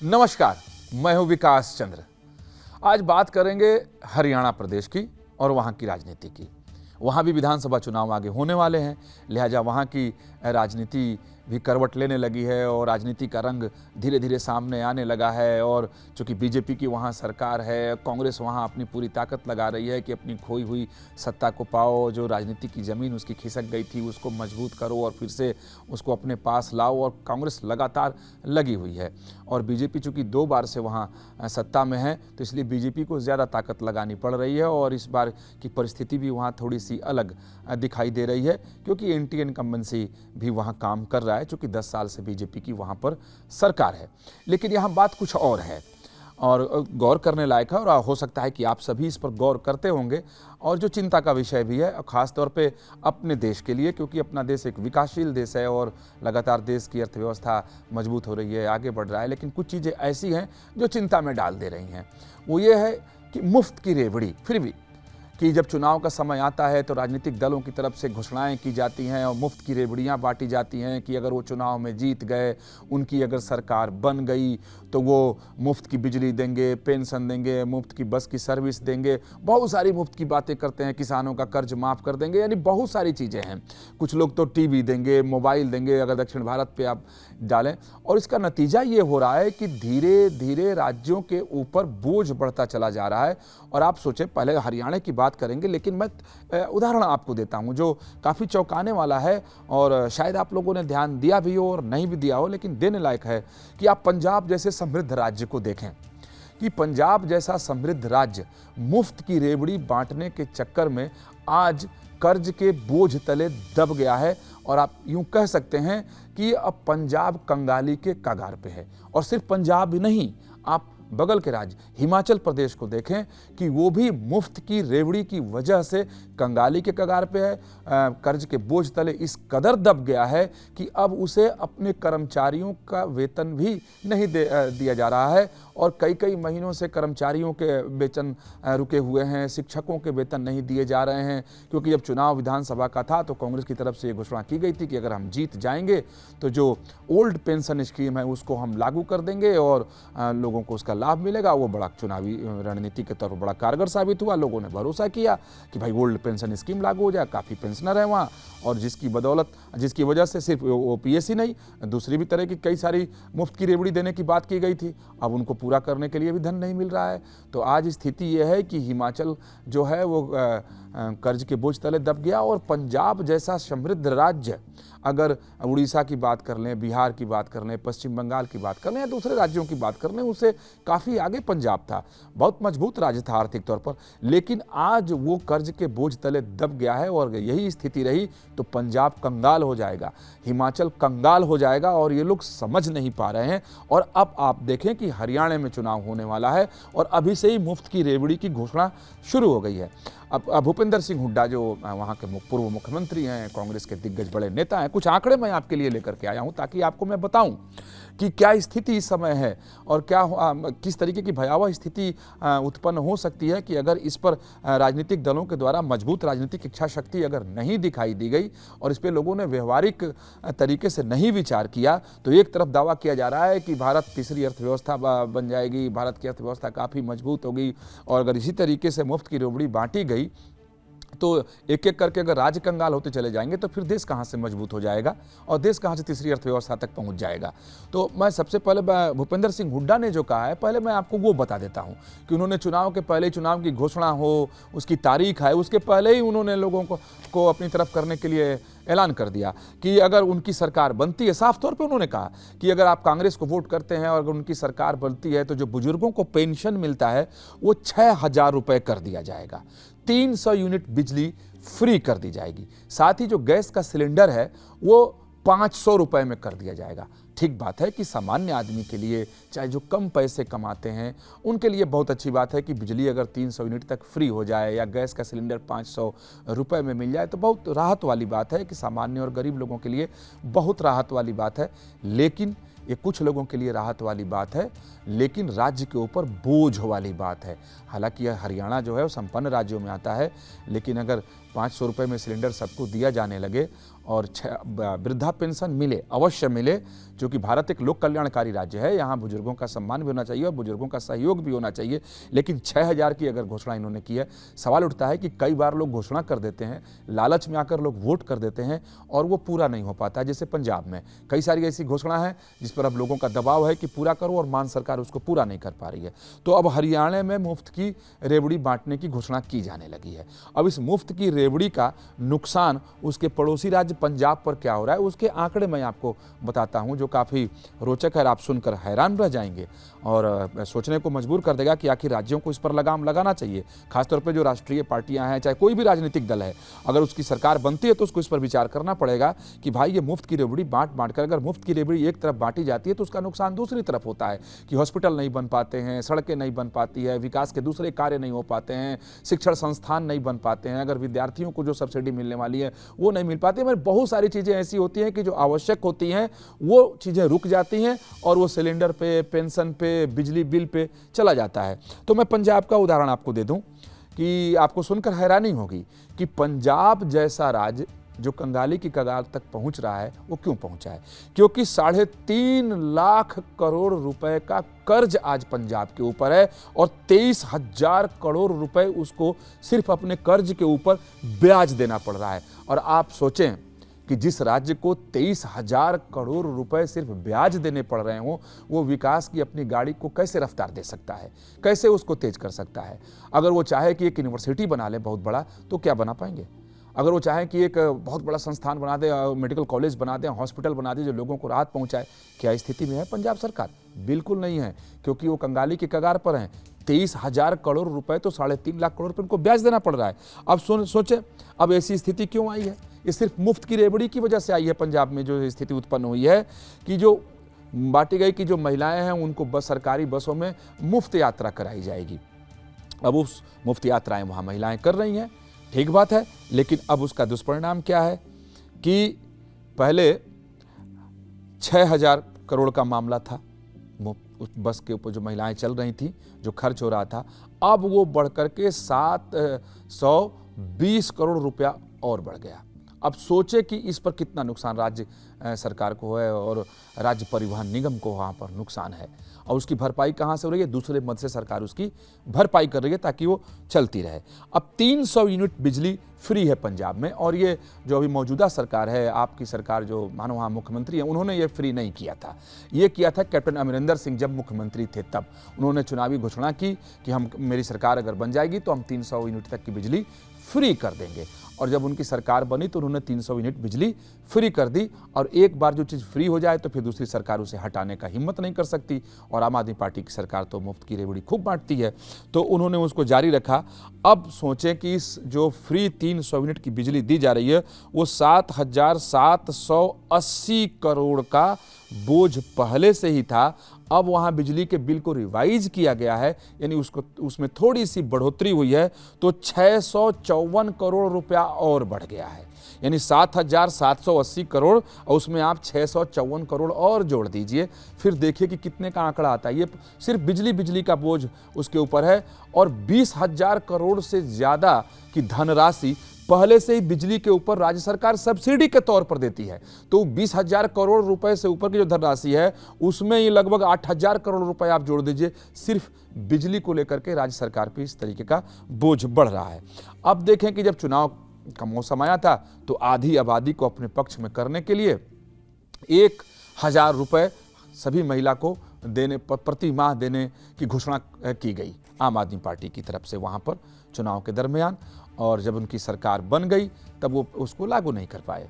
नमस्कार, मैं हूं विकास चंद्र। आज बात करेंगे हरियाणा प्रदेश की और वहां की राजनीति की। वहां भी विधानसभा चुनाव आगे होने वाले हैं, लिहाजा वहां की राजनीति भी करवट लेने लगी है और राजनीति का रंग धीरे धीरे सामने आने लगा है। और चूंकि बीजेपी की वहां सरकार है, कांग्रेस वहां अपनी पूरी ताकत लगा रही है कि अपनी खोई हुई सत्ता को पाओ, जो राजनीति की ज़मीन उसकी खिसक गई थी उसको मजबूत करो और फिर से उसको अपने पास लाओ। और कांग्रेस लगातार लगी हुई है और बीजेपी चूंकि 2 बार से वहाँ सत्ता में है, तो इसलिए बीजेपी को ज़्यादा ताकत लगानी पड़ रही है। और इस बार की परिस्थिति भी वहाँ थोड़ी सी अलग दिखाई दे रही है, क्योंकि एंटी इनकम्बेंसी भी वहाँ काम कर रहा है, चूँकि 10 साल से बीजेपी की वहाँ पर सरकार है। लेकिन यहाँ बात कुछ और है और गौर करने लायक है, और हो सकता है कि आप सभी इस पर गौर करते होंगे, और जो चिंता का विषय भी है, और ख़ास तौर पे अपने देश के लिए, क्योंकि अपना देश एक विकासशील देश है और लगातार देश की अर्थव्यवस्था मजबूत हो रही है, आगे बढ़ रहा है। लेकिन कुछ चीज़ें ऐसी हैं जो चिंता में डाल दे रही हैं। वो ये है कि मुफ्त की रेवड़ी फिर भी, कि जब चुनाव का समय आता है तो राजनीतिक दलों की तरफ से घोषणाएं की जाती हैं और मुफ्त की रेवड़ियां बांटी जाती हैं कि अगर वो चुनाव में जीत गए, उनकी अगर सरकार बन गई तो वो मुफ्त की बिजली देंगे, पेंशन देंगे, मुफ्त की बस की सर्विस देंगे, बहुत सारी मुफ्त की बातें करते हैं, किसानों का कर्ज माफ़ कर देंगे, यानी बहुत सारी चीज़ें हैं। कुछ लोग तो टीवी देंगे, मोबाइल देंगे अगर दक्षिण भारत पे आप डालें। और इसका नतीजा ये हो रहा है कि धीरे धीरे राज्यों के ऊपर बोझ बढ़ता चला जा रहा है। और आप सोचें, पहले हरियाणा की बात करेंगे, लेकिन मैं उदाहरण आपको देता हूं जो काफ़ी चौंकाने वाला है, और शायद आप लोगों ने ध्यान दिया भी हो और नहीं भी दिया हो, लेकिन देने लायक है कि आप पंजाब जैसे समृद्ध राज्य को देखें कि पंजाब जैसा समृद्ध राज्य मुफ्त की रेवड़ी बांटने के चक्कर में आज कर्ज के बोझ तले दब गया है। और आप यूं कह सकते हैं कि अब पंजाब कंगाली के कगार पे है। और सिर्फ पंजाब ही नहीं, आप बगल के राज्य हिमाचल प्रदेश को देखें कि वो भी मुफ्त की रेवड़ी की वजह से कंगाली के कगार पे है, कर्ज के बोझ तले इस कदर दब गया है कि अब उसे अपने कर्मचारियों का वेतन भी नहीं दिया जा रहा है। और कई कई महीनों से कर्मचारियों के वेतन रुके हुए हैं, शिक्षकों के वेतन नहीं दिए जा रहे हैं, क्योंकि जब चुनाव विधानसभा का था तो कांग्रेस की तरफ से ये घोषणा की गई थी कि अगर हम जीत जाएंगे तो जो ओल्ड पेंशन स्कीम है उसको हम लागू कर देंगे और लोगों को उसका लाभ मिलेगा। वो बड़ा चुनावी रणनीति के तौर पर बड़ा कारगर साबित हुआ। लोगों ने भरोसा किया कि भाई ओल्ड पेंशन स्कीम लागू हो जाए, काफ़ी पेंशनर है वहाँ, और जिसकी वजह से सिर्फ ओपीएस ही नहीं, दूसरी भी तरह की कई सारी मुफ्त की रेवड़ी देने की बात की गई थी। अब उनको पूरा करने के लिए भी धन नहीं मिल रहा है। तो आज स्थिति ये है कि हिमाचल जो है वो कर्ज के बोझ तले दब गया, और पंजाब जैसा समृद्ध राज्य, अगर उड़ीसा की बात कर लें, बिहार की बात कर लें, पश्चिम बंगाल की बात कर लें या दूसरे राज्यों की बात कर लें, उससे काफ़ी आगे पंजाब था, बहुत मजबूत राज्य था आर्थिक तौर पर। लेकिन आज वो कर्ज के बोझ तले दब गया है, और यही स्थिति रही तो पंजाब कंगाल हो जाएगा, हिमाचल कंगाल हो जाएगा, और ये लोग समझ नहीं पा रहे हैं। और अब आप देखें कि हरियाणा में चुनाव होने वाला है और अभी से ही मुफ्त की रेवड़ी की घोषणा शुरू हो गई है। अब भूपेंद्र सिंह हुड्डा जो वहाँ के पूर्व मुख्यमंत्री हैं, कांग्रेस के दिग्गज बड़े नेता हैं, कुछ आंकड़े मैं आपके लिए लेकर के आया हूँ ताकि आपको मैं बताऊं कि क्या स्थिति इस समय है और किस तरीके की भयावह स्थिति उत्पन्न हो सकती है कि अगर इस पर राजनीतिक दलों के द्वारा मजबूत राजनीतिक इच्छा शक्ति अगर नहीं दिखाई दी गई और इस पर लोगों ने व्यवहारिक तरीके से नहीं विचार किया। तो एक तरफ दावा किया जा रहा है कि भारत तीसरी अर्थव्यवस्था बन जाएगी, भारत की अर्थव्यवस्था काफ़ी मजबूत होगी, और अगर इसी तरीके से मुफ्त की रेवड़ी बांटी गई तो एक एक करके अगर राज्य कंगाल होते चले जाएंगे तो फिर देश कहाँ से मजबूत हो जाएगा और देश कहाँ से तीसरी अर्थव्यवस्था तक पहुँच जाएगा। तो मैं सबसे पहले भूपेंद्र सिंह हुड्डा ने जो कहा है, पहले मैं आपको वो बता देता हूँ कि उन्होंने चुनाव के पहले, चुनाव की घोषणा हो, उसकी तारीख है, उसके पहले ही उन्होंने लोगों को अपनी तरफ करने के लिए ऐलान कर दिया कि अगर उनकी सरकार बनती है, साफ तौर पे उन्होंने कहा कि अगर आप कांग्रेस को वोट करते हैं और अगर उनकी सरकार बनती है तो जो बुजुर्गों को पेंशन मिलता है वो 6,000 रुपये कर दिया जाएगा, 300 यूनिट बिजली फ्री कर दी जाएगी, साथ ही जो गैस का सिलेंडर है वो 500 रुपये में कर दिया जाएगा। ठीक बात है कि सामान्य आदमी के लिए, चाहे जो कम पैसे कमाते हैं, उनके लिए बहुत अच्छी बात है कि बिजली अगर 300 यूनिट तक फ्री हो जाए या गैस का सिलेंडर 500 रुपये में मिल जाए तो बहुत राहत वाली बात है कि सामान्य और गरीब लोगों के लिए बहुत राहत वाली बात है। लेकिन ये कुछ लोगों के लिए राहत वाली बात है, लेकिन राज्य के ऊपर बोझ वाली बात है। हालांकि यह हरियाणा जो है वो संपन्न राज्यों में आता है, लेकिन अगर 500 रुपये में सिलेंडर सबको दिया जाने लगे और वृद्धा पेंशन मिले, अवश्य मिले, क्योंकि भारत एक लोक कल्याणकारी राज्य है। यहाँ बुजुर्गों का सम्मान भी होना चाहिए और बुजुर्गों का सहयोग भी होना चाहिए। लेकिन 6,000 की अगर घोषणा इन्होंने की है, सवाल उठता है कि कई बार लोग घोषणा कर देते हैं, लालच में आकर लोग वोट कर देते हैं और वो पूरा नहीं हो पाता है। जैसे पंजाब में कई सारी ऐसी घोषणा है जिस पर अब लोगों का दबाव है कि पूरा करो और मान सरकार उसको पूरा नहीं कर पा रही है। तो अब हरियाणा में मुफ्त की रेवड़ी बांटने की घोषणा की जाने लगी है। अब इस मुफ्त की रेवड़ी का नुकसान उसके पड़ोसी राज्य पंजाब पर क्या हो रहा है, उसके आंकड़े मैं आपको बताता हूं, जो काफ़ी रोचक है। आप सुनकर हैरान रह जाएंगे और सोचने को मजबूर कर देगा कि आखिर राज्यों को इस पर लगाम लगाना चाहिए। खासतौर पर जो राष्ट्रीय पार्टियां हैं, चाहे कोई भी राजनीतिक दल है, अगर उसकी सरकार बनती है तो उसको इस पर विचार करना पड़ेगा कि भाई ये मुफ्त की रेवड़ी बांट कर, अगर मुफ्त की रेवड़ी एक तरफ बांटी जाती है तो उसका नुकसान दूसरी तरफ होता है कि हॉस्पिटल नहीं बन पाते हैं, सड़कें नहीं बन पाती है, विकास के दूसरे कार्य नहीं हो पाते हैं, शिक्षण संस्थान नहीं बन पाते हैं, अगर विद्यार्थियों को जो सब्सिडी मिलने वाली है वो नहीं मिल पाती है। बहुत सारी चीज़ें ऐसी होती हैं कि जो आवश्यक होती हैं वो चीज़ें रुक जाती हैं और वो सिलेंडर पे, पेंशन पे, बिजली बिल पे चला जाता है। तो मैं पंजाब का उदाहरण आपको दे दूं कि आपको सुनकर हैरानी होगी कि पंजाब जैसा राज्य जो कंगाली की कगार तक पहुंच रहा है, वो क्यों पहुंचा है? क्योंकि 3.5 लाख करोड़ रुपए का कर्ज आज पंजाब के ऊपर है और 23,000 करोड़ रुपए उसको सिर्फ अपने कर्ज के ऊपर ब्याज देना पड़ रहा है। और आप सोचें कि जिस राज्य को 23,000 करोड़ रुपए सिर्फ ब्याज देने पड़ रहे हों, वो विकास की अपनी गाड़ी को कैसे रफ्तार दे सकता है, कैसे उसको तेज कर सकता है? अगर वो चाहे कि एक यूनिवर्सिटी बना ले बहुत बड़ा, तो क्या बना पाएंगे? अगर वो चाहें कि एक बहुत बड़ा संस्थान बना दे, मेडिकल कॉलेज बना दे, हॉस्पिटल बना दे जो लोगों को राहत पहुंचाए, क्या स्थिति में है पंजाब सरकार? बिल्कुल नहीं है, क्योंकि वो कंगाली की कगार पर हैं। 23,000 करोड़ रुपए तो 3.5 लाख करोड़ रुपए उनको ब्याज देना पड़ रहा है। अब सोचें, अब ऐसी स्थिति क्यों आई है? ये सिर्फ मुफ्त की रेवड़ी की वजह से आई है। पंजाब में जो स्थिति उत्पन्न हुई है कि जो बांटी गई कि जो महिलाएं हैं उनको बस सरकारी बसों में मुफ्त यात्रा कराई जाएगी। अब उस मुफ्त यात्राएं वहाँ महिलाएं कर रही हैं, ठीक बात है, लेकिन अब उसका दुष्परिणाम क्या है कि पहले 6,000 करोड़ का मामला था, उस बस के ऊपर जो महिलाएं चल रही थी, जो खर्च हो रहा था, अब वो बढ़कर के 720 करोड़ रुपया और बढ़ गया। अब सोचे कि इस पर कितना नुकसान राज्य सरकार को है और राज्य परिवहन निगम को वहाँ पर नुकसान है, और उसकी भरपाई कहाँ से हो रही है? दूसरे मद से सरकार उसकी भरपाई कर रही है ताकि वो चलती रहे। अब 300 यूनिट बिजली फ्री है पंजाब में, और ये जो अभी मौजूदा सरकार है, आपकी सरकार जो मानो वहाँ मुख्यमंत्री है, उन्होंने ये फ्री नहीं किया था। ये किया था कैप्टन अमरिंदर सिंह जब मुख्यमंत्री थे, तब उन्होंने चुनावी घोषणा की कि मेरी सरकार अगर बन जाएगी तो हम 300 यूनिट तक की बिजली फ्री कर देंगे। और जब उनकी सरकार बनी तो उन्होंने 300 यूनिट बिजली फ्री कर दी। और एक बार जो चीज़ फ्री हो जाए तो फिर दूसरी सरकार उसे हटाने का हिम्मत नहीं कर सकती। और आम आदमी पार्टी की सरकार तो मुफ्त की रेवड़ी खूब बांटती है, तो उन्होंने उसको जारी रखा। अब सोचें कि इस जो फ्री 300 यूनिट की बिजली दी जा रही है, वो 7,780 करोड़ का बोझ पहले से ही था। अब वहाँ बिजली के बिल को रिवाइज किया गया है, यानी उसमें थोड़ी सी बढ़ोतरी हुई है, तो 654 करोड़ रुपया और बढ़ गया है। यानी 7,780 करोड़ और उसमें आप 654 करोड़ और जोड़ दीजिए, फिर देखिए कि कितने का आंकड़ा आता है। ये सिर्फ बिजली का बोझ उसके ऊपर है। और 20,000 करोड़ से ज़्यादा की धनराशि पहले से ही बिजली के ऊपर राज्य सरकार सब्सिडी के तौर पर देती है। तो 20,000 करोड़ रुपए से ऊपर की जो धनराशि है, उसमें ये लगभग 8,000 करोड़ रुपए आप जोड़ दीजिए, सिर्फ बिजली को लेकर के राज्य सरकार पे इस तरीके का बोझ बढ़ रहा है। अब देखें कि जब चुनाव का मौसम आया था तो आधी आबादी को अपने पक्ष में करने के लिए 1,000 रुपए सभी महिला को देने, प्रति माह देने की घोषणा की गई आम आदमी पार्टी की तरफ से वहाँ पर चुनाव के दरमियान। और जब उनकी सरकार बन गई तब वो उसको लागू नहीं कर पाए।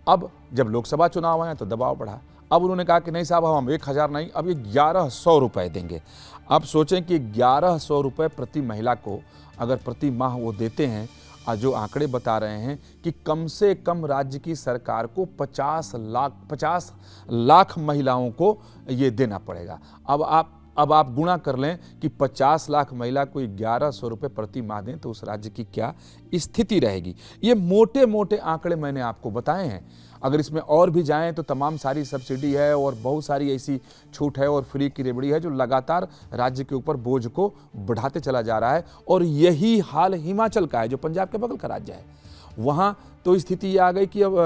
अब जब लोकसभा चुनाव आए तो दबाव बढ़ा। अब उन्होंने कहा कि नहीं साहब, हम 1,000 नहीं, अब ये 1,100 रुपये देंगे। अब सोचें कि 1,100 रुपये प्रति महिला को अगर प्रति माह वो देते हैं, जो आंकड़े बता रहे हैं कि कम से कम राज्य की सरकार को 50 लाख महिलाओं को ये देना पड़ेगा। अब आप गुणा कर लें कि 50 लाख महिला को 1,100 रुपये प्रति माह दें तो उस राज्य की क्या स्थिति रहेगी। ये मोटे मोटे आंकड़े मैंने आपको बताए हैं। अगर इसमें और भी जाएं तो तमाम सारी सब्सिडी है और बहुत सारी ऐसी छूट है और फ्री की रेवड़ी है जो लगातार राज्य के ऊपर बोझ को बढ़ाते चला जा रहा है। और यही हाल हिमाचल का है, जो पंजाब के बगल का राज्य है। वहाँ तो स्थिति ये आ गई कि अब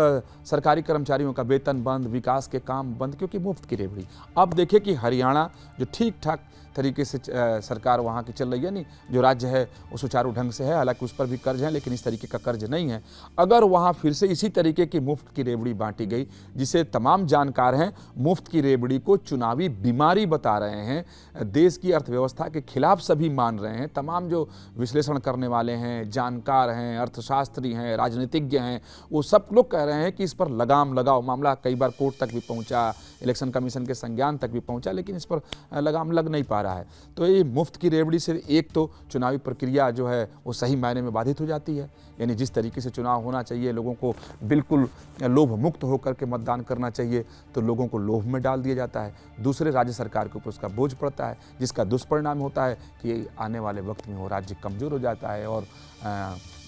सरकारी कर्मचारियों का वेतन बंद, विकास के काम बंद, क्योंकि मुफ्त की रेवड़ी। अब देखिए कि हरियाणा जो ठीक ठाक तरीके से सरकार वहाँ की चल रही है, नहीं जो राज्य है वो सुचारू ढंग से है, हालांकि उस पर भी कर्ज है लेकिन इस तरीके का कर्ज नहीं है। अगर वहाँ फिर से इसी तरीके की मुफ्त की रेवड़ी बांटी गई, जिसे तमाम जानकार हैं मुफ्त की रेवड़ी को चुनावी बीमारी बता रहे हैं, देश की अर्थव्यवस्था के खिलाफ सभी मान रहे हैं, तमाम जो विश्लेषण करने वाले हैं, जानकार हैं, अर्थशास्त्री हैं, राजनीतिज्ञ हैं, वो सब लोग कह रहे हैं कि इस पर लगाम लगाओ। मामला कई बार कोर्ट तक भी पहुंचा, इलेक्शन कमीशन के संज्ञान तक भी पहुंचा, लेकिन इस पर लगाम लग नहीं पा रहा है। तो ये मुफ्त की रेवड़ी से एक तो चुनावी प्रक्रिया जो है वो सही मायने में बाधित हो जाती है, यानी जिस तरीके से चुनाव होना चाहिए, लोगों को बिल्कुल लोभ मुक्त होकर के मतदान करना चाहिए, तो लोगों को लोभ में डाल दिया जाता है। दूसरे राज्य सरकार के ऊपर उसका बोझ पड़ता है, जिसका दुष्परिणाम होता है कि आने वाले वक्त में वो राज्य कमज़ोर हो जाता है और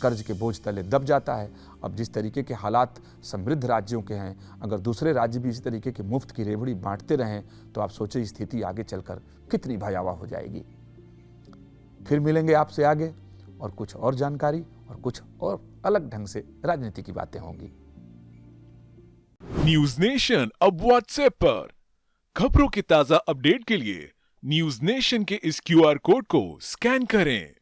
कर्ज के बोझ तले दब जाता है। अब जिस तरीके के हालात समृद्ध राज्यों के हैं, अगर दूसरे राज्य भी इसी तरीके की मुफ्त की रेवड़ी बांटते रहें तो आप सोचिए स्थिति आगे चलकर कितनी भयावह हो जाएगी। फिर मिलेंगे आपसे आगे और कुछ और जानकारी और कुछ और अलग ढंग से राजनीति की बातें होंगी। न्यूज नेशन अब व्हाट्सएप पर खबरों के ताजा अपडेट के लिए न्यूज नेशन के इस QR कोड को स्कैन करें।